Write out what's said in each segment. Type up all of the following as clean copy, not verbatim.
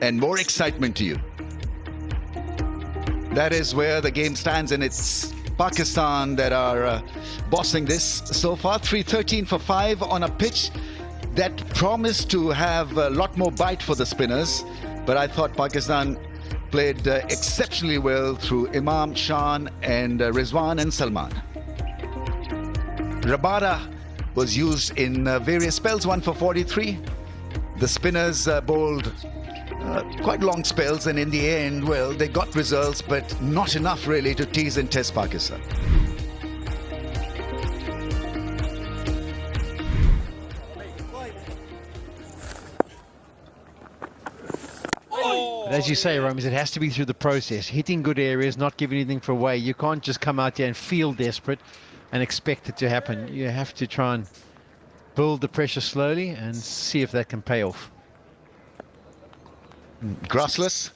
and more excitement to you. That is where the game stands, and it's Pakistan that are bossing this so far. 313 for 5 on a pitch that promised to have a lot more bite for the spinners, but I thought Pakistan played exceptionally well through Imam, Shan and Rizwan and Salman. Rabada was used in various spells, 1 for 43. The spinners bowled quite long spells, and in the end, well, they got results, but not enough really to tease and test Pakistan. But as you say, Romans, it has to be through the process, hitting good areas, not giving anything for away. You can't just come out there and feel desperate and expect it to happen. You have to try and build the pressure slowly and see if that can pay off. Grassless.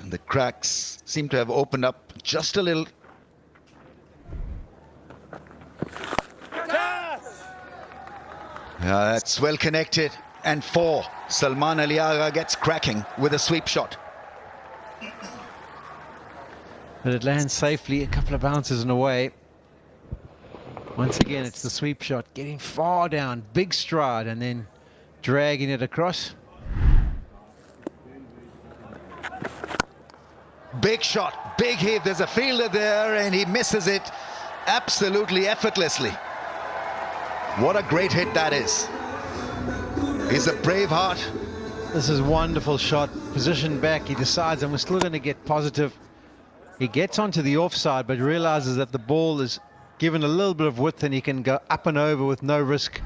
The cracks seem to have opened up just a little. That's well connected. And 4. Salman Ali Agha gets cracking with a sweep shot. But it lands safely, a couple of bounces and away. Once again, it's the sweep shot, getting far down, big stride, and then dragging it across. Big shot, big heave. There's a fielder there, and he misses it absolutely effortlessly. What a great hit that is. He's a brave heart. This is a wonderful shot. Positioned back, he decides, and we're still going to get positive. He gets onto the offside, but realizes that the ball is given a little bit of width and he can go up and over with no risk.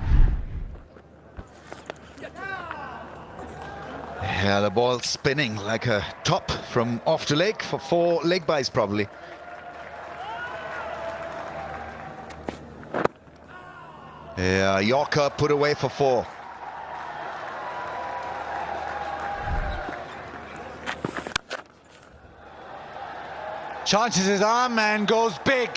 Yeah, the ball spinning like a top from off to leg for 4 leg byes probably. Yeah, Yorker put away for 4. Chances his arm and goes big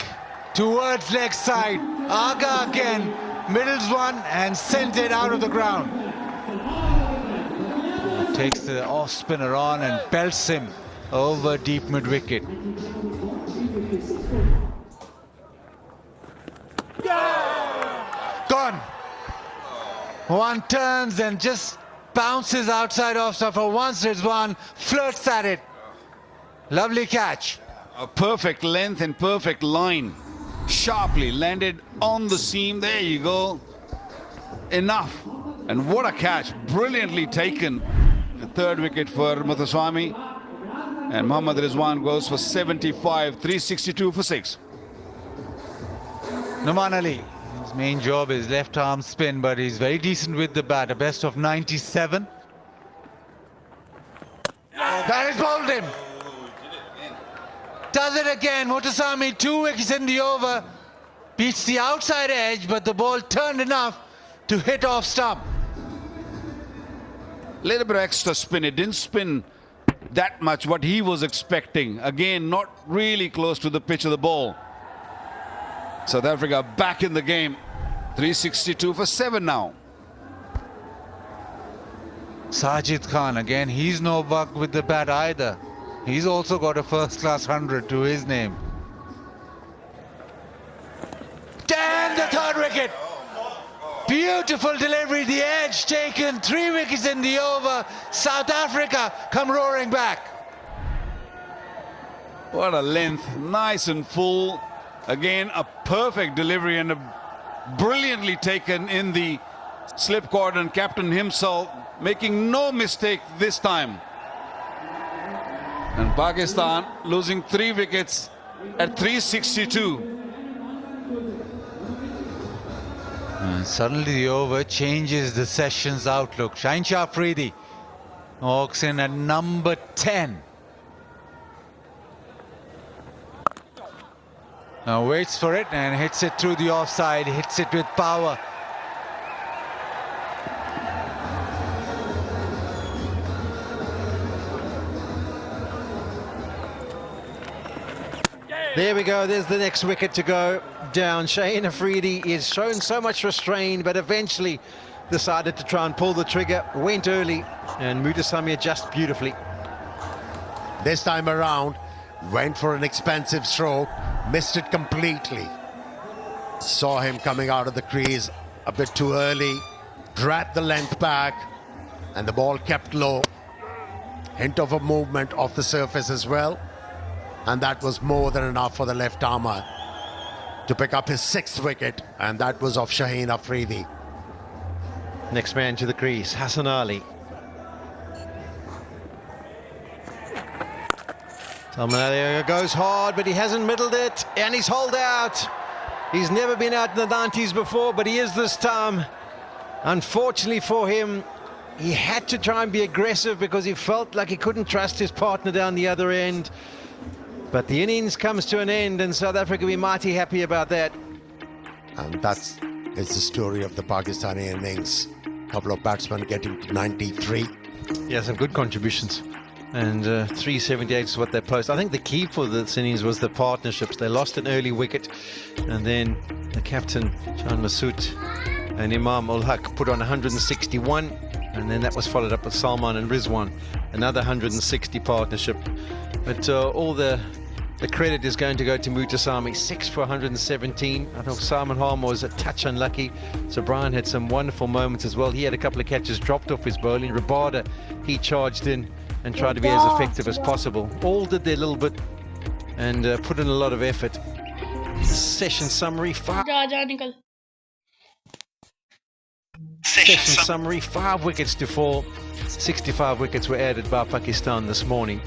towards leg side. Agha again, middles one and sent it out of the ground. Takes the off spinner on and belts him over deep mid wicket. Gone. One turns and just bounces outside off. So for once Rizwan flirts at it. Lovely catch. A perfect length and perfect line. Sharply landed on the seam. There you go. Enough. And what a catch. Brilliantly taken. The 3rd wicket for Muthuswamy. And Mohammad Rizwan goes for 75, 362 for 6. Nouman Ali, his main job is left arm spin, but he's very decent with the bat. A best of 97. That has bowled him. Does it again. Muthuswamy, 2 wickets in the over. Beats the outside edge, but the ball turned enough to hit off stump. Little bit of extra spin. It didn't spin that much what he was expecting. Again, not really close to the pitch of the ball. South Africa back in the game. 362 for 7 now. Sajid Khan, again, he's no bug with the bat either. He's also got a first-class 100 to his name. Damn, the 3rd wicket. Beautiful delivery, the edge taken. 3 wickets in the over. South Africa come roaring back. What a length. Nice and full. Again, a perfect delivery and a brilliantly taken in the slip cord, and captain himself making no mistake this time. And Pakistan losing 3 wickets at 362. And suddenly the over changes the session's outlook. Shaheen Shah Afridi walks in at number 10. Now waits for it and hits it through the offside, hits it with power. There we go, there's the next wicket to go down. Shaheen Afridi is shown so much restraint, but eventually decided to try and pull the trigger, went early, and Mutasami adjusted beautifully. This time around, went for an expensive stroke, missed it completely. Saw him coming out of the crease a bit too early, dragged the length back, and the ball kept low. Hint of a movement off the surface as well, and that was more than enough for the left armer to pick up his 6th wicket, and that was off Shaheen Afridi. Next man to the crease, Hassan Ali. Salman Ali goes hard, but he hasn't middled it, and he's holed out. He's never been out in the 90s before, but he is this time. Unfortunately for him, he had to try and be aggressive because he felt like he couldn't trust his partner down the other end. But the innings comes to an end, and South Africa will be mighty happy about that. And that's the story of the Pakistani innings. A couple of batsmen getting to 93. Yeah, some good contributions. And 378 is what they post. I think the key for this innings was the partnerships. They lost an early wicket, and then the captain, Jan Masood, and Imam ul Haq put on 161, and then that was followed up with Salman and Rizwan, another 160 partnership. But all the credit is going to go to Mutasami, 6 for 117. I think Simon Harmer was a touch unlucky. So Brian had some wonderful moments as well. He had a couple of catches dropped off his bowling. Rabada, he charged in and tried to be as effective as possible. All did their little bit and put in a lot of effort. Session summary, Session summary, 5 wickets to fall. 65 wickets were added by Pakistan this morning.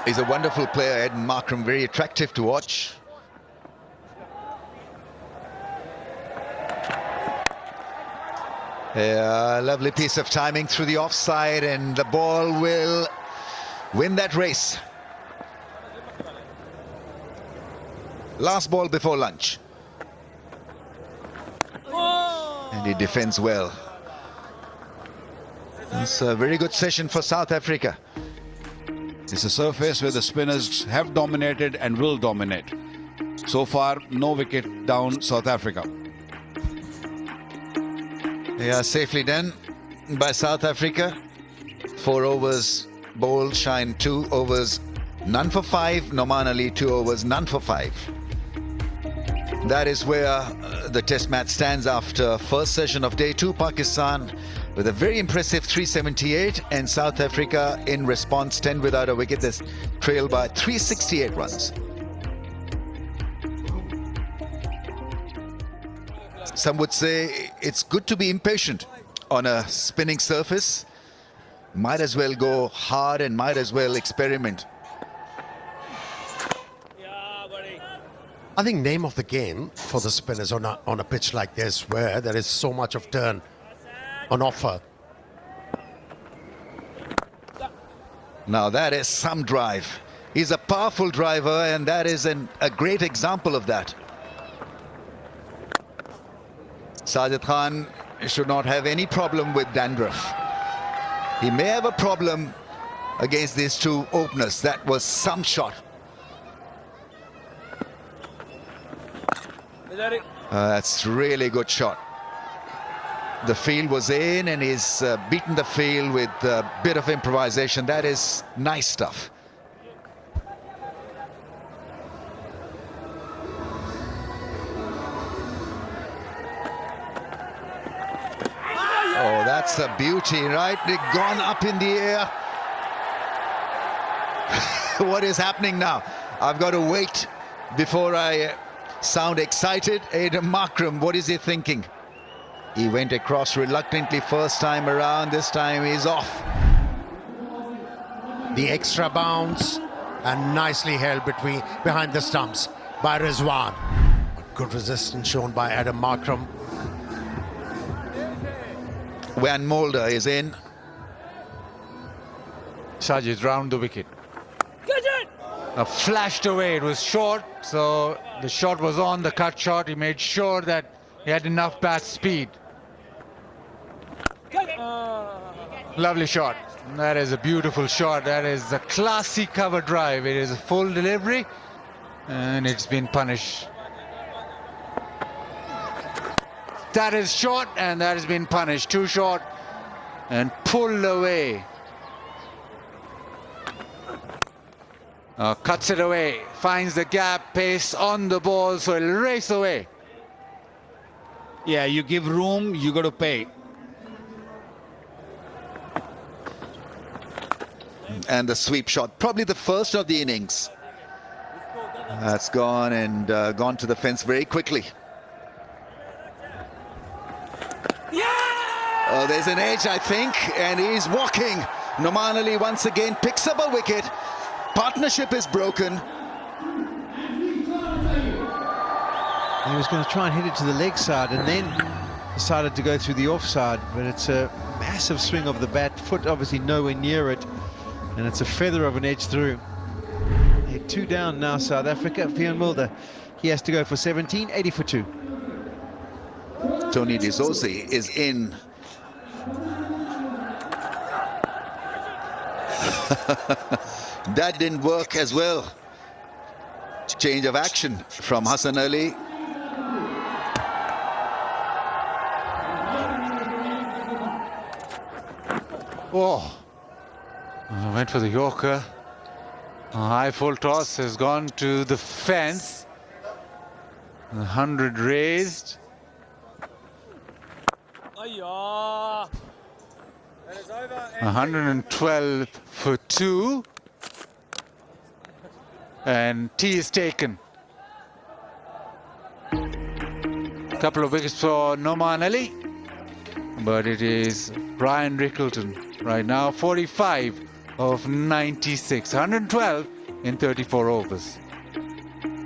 He's a wonderful player, Ed Markram, very attractive to watch. A lovely piece of timing through the offside, and the ball will win that race. Last ball before lunch. And he defends well. It's a very good session for South Africa. It's a surface where the spinners have dominated and will dominate. So far, no wicket down South Africa. They are safely done by South Africa. 4 overs bowled, Shine 2 overs, none for 5. Noman Ali 2 overs, none for 5. That is where the test match stands after first session of day 2. Pakistan with a very impressive 378, and South Africa in response 10 without a wicket. They trail by 368 runs. Some would say it's good to be impatient on a spinning surface. Might as well go hard and might as well experiment. I think name of the game for the spinners on a pitch like this, where there is so much of turn on offer. Now that is some drive. He's a powerful driver, and that is a great example of that. Sajid Khan should not have any problem with dandruff. He may have a problem against these 2 openers. That was some shot. That's really good shot. The field was in, and he's beaten the field with a bit of improvisation. That is nice stuff. Oh, that's a beauty, right? They've gone up in the air. What is happening now? I've got to wait before I sound excited. Adam Markram, what is he thinking? He went across reluctantly first time around. This time he's off. The extra bounce, and nicely held behind the stumps by Rizwan. A good resistance shown by Adam Markram. Van Mulder is in. Sajid round the wicket. Flashed away. It was short, so the shot was on, the cut shot. He made sure that he had enough bat speed. Lovely shot. That is a beautiful shot. That is a classy cover drive. It is a full delivery, and it's been punished. That is short, and that has been punished. Too short and pulled away. Cuts it away, finds the gap, pace on the ball, so it'll race away. Yeah, you give room, you got to pay. And the sweep shot, probably the first of the innings. That's gone and gone to the fence very quickly. Oh, there's an edge, I think, and he's walking. Noman Ali once again picks up a wicket. Partnership is broken. He was going to try and hit it to the leg side and then decided to go through the offside, but it's a massive swing of the bat, foot obviously nowhere near it, and it's a feather of an edge through. They're 2 down now, South Africa. Fionn Mulder, he has to go for 17, 80 for 2. Tony Dizzosi is in. That didn't work as well. Change of action from Hassan Ali. Oh, went for the Yorker. A high full toss has gone to the fence. 100 raised. 112 for 2. And tea is taken. Couple of wickets for Noman Ali, but it is Brian Rickleton right now, 45 of 96, 112 in 34 overs.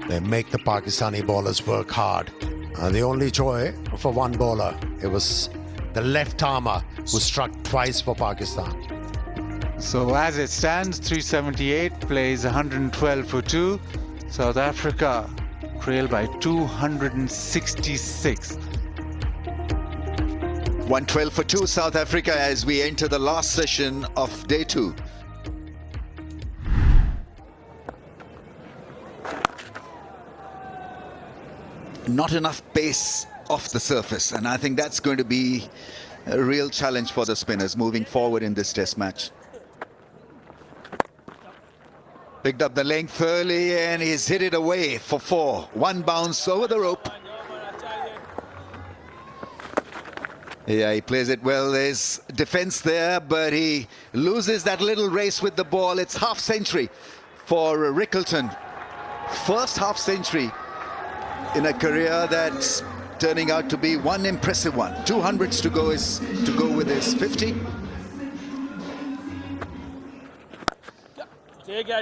They make the Pakistani bowlers work hard. The only joy for one bowler, it was the left armer who struck twice for Pakistan. So as it stands, 378 plays 112 for 2. South Africa trail by 266. 112 for 2 South Africa as we enter the last session of day 2. Not enough pace off the surface, and I think that's going to be a real challenge for the spinners moving forward in this test match. Picked up the length early and he's hit it away for 4. 1 bounce over the rope. Yeah, he plays it well. There's defense there, but he loses that little race with the ball. It's half century for Rickleton. First half century in a career that's turning out to be one impressive one. 200s to go with his 50.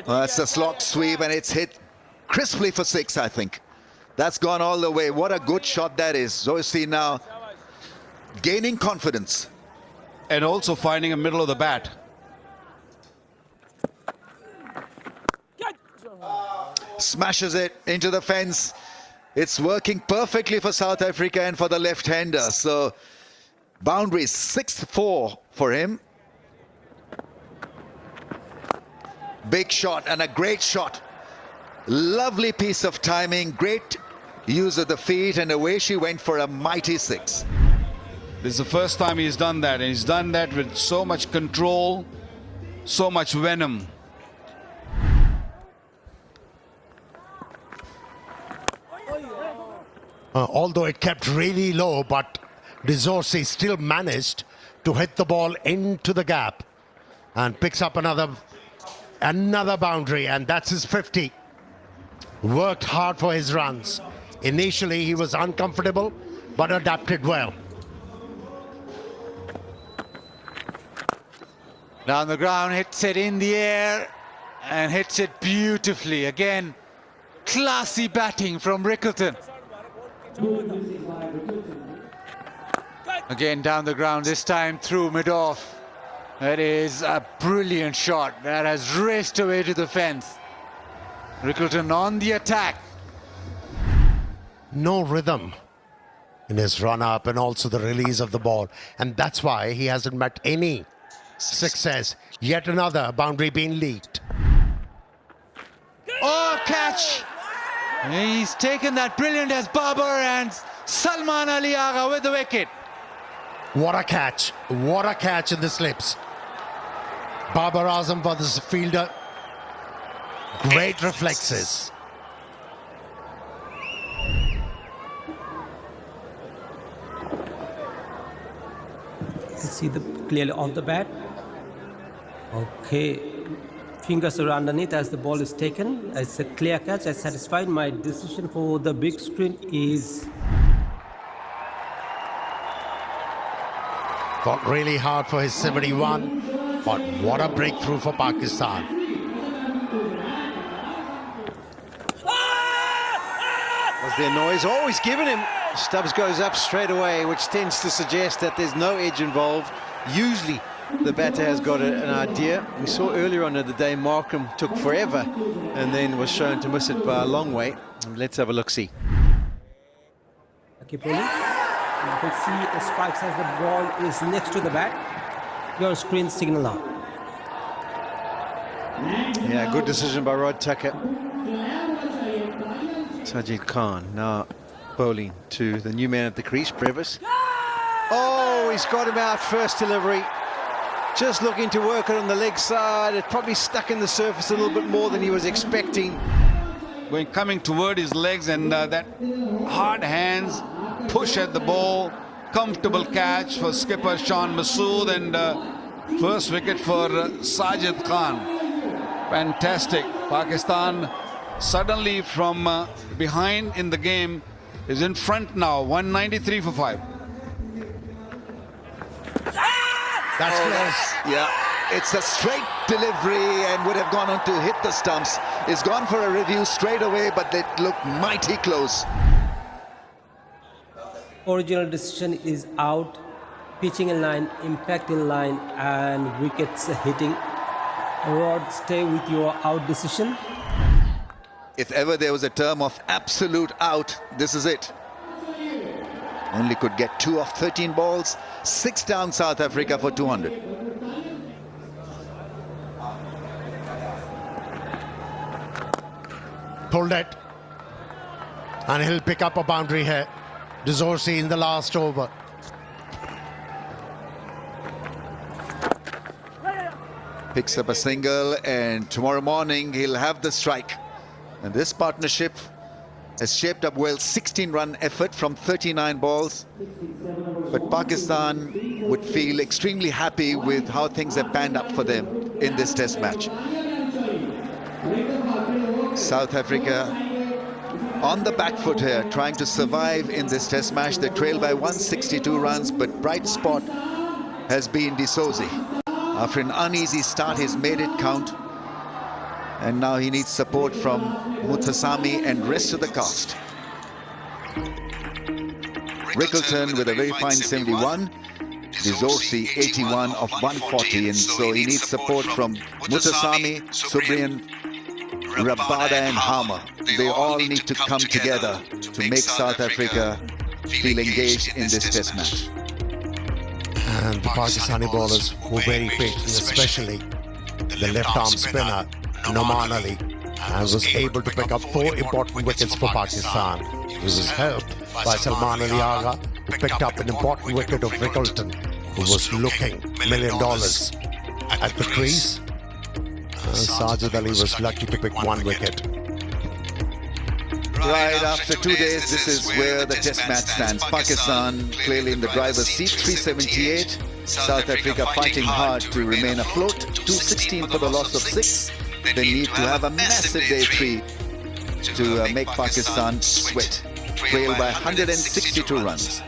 Well, that's a slot sweep and it's hit crisply for 6, I think. That's gone all the way. What a good shot that is. Zosi now gaining confidence. And also finding a middle of the bat. Smashes it into the fence. It's working perfectly for South Africa and for the left-hander. So boundaries 6-4 for him. Big shot and a great shot. Lovely piece of timing, great use of the feet, and away she went for a mighty 6. This is the first time he's done that, and he's done that with so much control, so much venom. Although it kept really low, but Dizzosi still managed to hit the ball into the gap and picks up another boundary, and that's his 50. Worked hard for his runs. Initially he was uncomfortable but adapted well. Down the ground, hits it in the air and hits it beautifully. Again, classy batting from Rickleton. Again down the ground, this time through mid-off. That is a brilliant shot that has raced away to the fence. Rickleton on the attack. No rhythm in his run-up and also the release of the ball. And that's why he hasn't met any success. Yet another boundary being leaked. Oh, catch! He's taken that brilliant as Babar, and Salman Ali Agha with the wicket. What a catch. What a catch in the slips. Babar Azam for this fielder. Great reflexes. You see the clearly off the bat. Okay. Fingers are underneath as the ball is taken. It's a clear catch. I satisfied. My decision for the big screen is Fought really hard for his 71, but what a breakthrough for Pakistan. Was there noise? Oh, he's given him. Stubbs goes up straight away, which tends to suggest that there's no edge involved. Usually the batter has got an idea. We saw earlier on in the day Markham took forever and then was shown to miss it by a long way. Let's have a look-see. okay, Poli. You can see the spikes as the ball is next to the bat. Your screen signal now. Yeah, good decision by Rod Tucker. Sajid Khan now bowling to the new man at the crease, Previs. Oh, he's got him out first delivery. Just looking to work it on the leg side. It probably stuck in the surface a little bit more than he was expecting. Coming toward his legs, and that hard hands push at the ball. Comfortable catch for skipper Sean Masood, and first wicket for Sajid Khan. Fantastic. Pakistan suddenly from behind in the game is in front now. 193 for 5. That's close. Yeah, it's a straight delivery and would have gone on to hit the stumps. It's gone for a review straight away, but it looked mighty close. Original decision is out. Pitching in line, impact in line, and wickets hitting. Rod, stay with your out decision. If ever there was a term of absolute out, this is it. Only could get 2 of 13 balls, 6 down South Africa for 200. Pulled it. And he'll pick up a boundary here. De Zorzi in the last over. Picks up a single, and tomorrow morning he'll have the strike. And this partnership has shaped up well. 16-run effort from 39 balls. But Pakistan would feel extremely happy with how things have panned up for them in this test match. South Africa on the back foot here, trying to survive in this test match. They trail by 162 runs, but bright spot has been De Zorzi. After an uneasy start, he's made it count. And now he needs support from Muthusamy and rest of the cast. Rickleton with a very fine 71. De Zorzi 81 of 140, and so he needs support from Muthusamy, Subrian, Rabada and Harmer. They all need to come together to make South Africa feel engaged in this test match. And the Pakistani bowlers were very patient, especially the left-arm spinner, Noman Ali, and was able to pick up 4 important wickets for Pakistan. He was helped by Salman Ali Agha, who picked up an important wicket of Rickleton, who was looking $1 million at the crease. Sajid Ali was lucky to pick 1 wicket. Right after 2 days, this is where the test match stands. Pakistan clearly in the driver's seat, 378. South Africa fighting hard to remain afloat, 216 for the loss of 6. They need to have a massive day 3 to make Pakistan sweat. Trail by 162 runs.